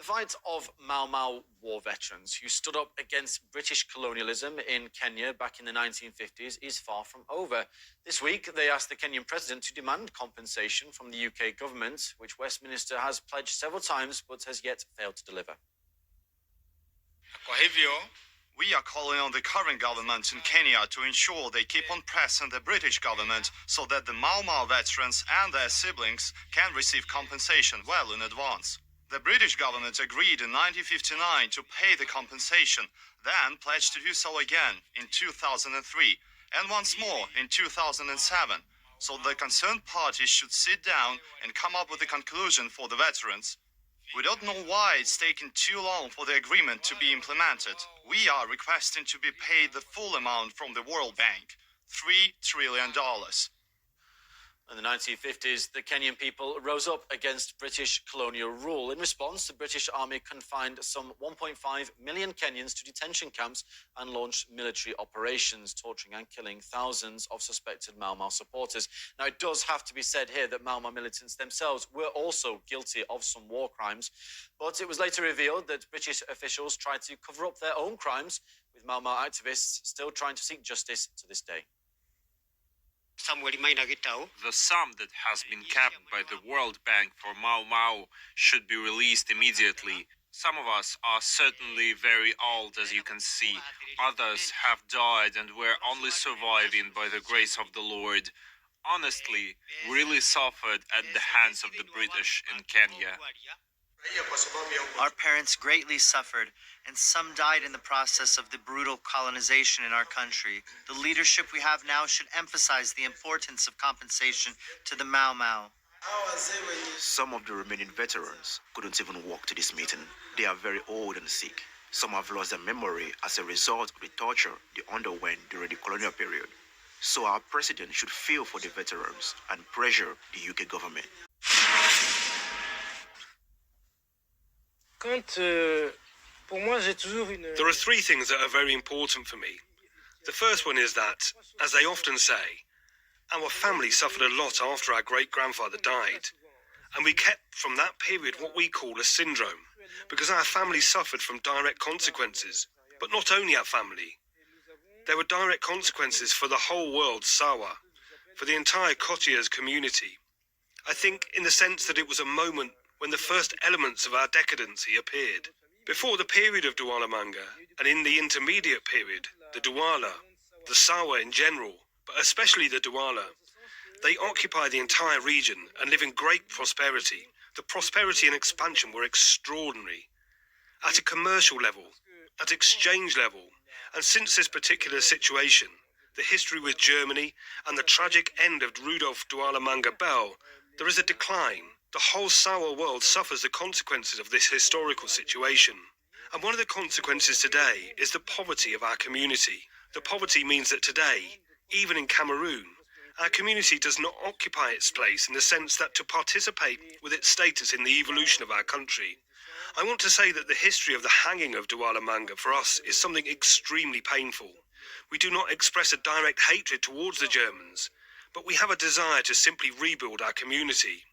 The fight of Mau Mau war veterans who stood up against British colonialism in Kenya back in the 1950s is far from over. This week, they asked the Kenyan president to demand compensation from the UK government, which Westminster has pledged several times but has yet failed to deliver. Kwa hivyo, we are calling on the current government in Kenya to ensure they keep on pressing the British government so that the Mau Mau veterans and their siblings can receive compensation well in advance. The British government agreed in 1959 to pay the compensation, then pledged to do so again in 2003 and once more in 2007. So the concerned parties should sit down and come up with a conclusion for the veterans. We don't know why it's taken too long for the agreement to be implemented. We are requesting to be paid the full amount from the World Bank, $3 trillion. In the 1950s, the Kenyan people rose up against British colonial rule. In response, the British Army confined some 1.5 million Kenyans to detention camps and launched military operations, torturing and killing thousands of suspected Mau Mau supporters. Now, it does have to be said here that Mau Mau militants themselves were also guilty of some war crimes, but it was later revealed that British officials tried to cover up their own crimes, with Mau Mau activists still trying to seek justice to this day. The sum that has been kept by the World Bank for Mau Mau should be released immediately. Some of us are certainly very old, as you can see. Others have died and were only surviving by the grace of the Lord. Honestly, we really suffered at the hands of the British in Kenya. Our parents greatly suffered, and some died in the process of the brutal colonization in our country. The leadership we have now should emphasize the importance of compensation to the Mau Mau. Some of the remaining veterans couldn't even walk to this meeting. They are very old and sick. Some have lost their memory as a result of the torture they underwent during the colonial period. So our president should feel for the veterans and pressure the UK government. There are three things that are very important for me. The first one is that, as they often say, our family suffered a lot after our great-grandfather died, and we kept from that period what we call a syndrome, because our family suffered from direct consequences. But not only our family. There were direct consequences for the whole world, Sawa, for the entire Kotias community. I think in the sense that it was a moment when the first elements of our decadency appeared. Before the period of Douala Manga, and in the intermediate period, the Douala, the Sawa in general, but especially the Douala, they occupy the entire region and live in great prosperity. The prosperity and expansion were extraordinary. At a commercial level, at exchange level, and since this particular situation, the history with Germany and the tragic end of Rudolf Douala Manga Bell, there is a decline. The whole Sawa world suffers the consequences of this historical situation. And one of the consequences today is the poverty of our community. The poverty means that today, even in Cameroon, our community does not occupy its place in the sense that to participate with its status in the evolution of our country. I want to say that the history of the hanging of Douala Manga for us is something extremely painful. We do not express a direct hatred towards the Germans, but we have a desire to simply rebuild our community.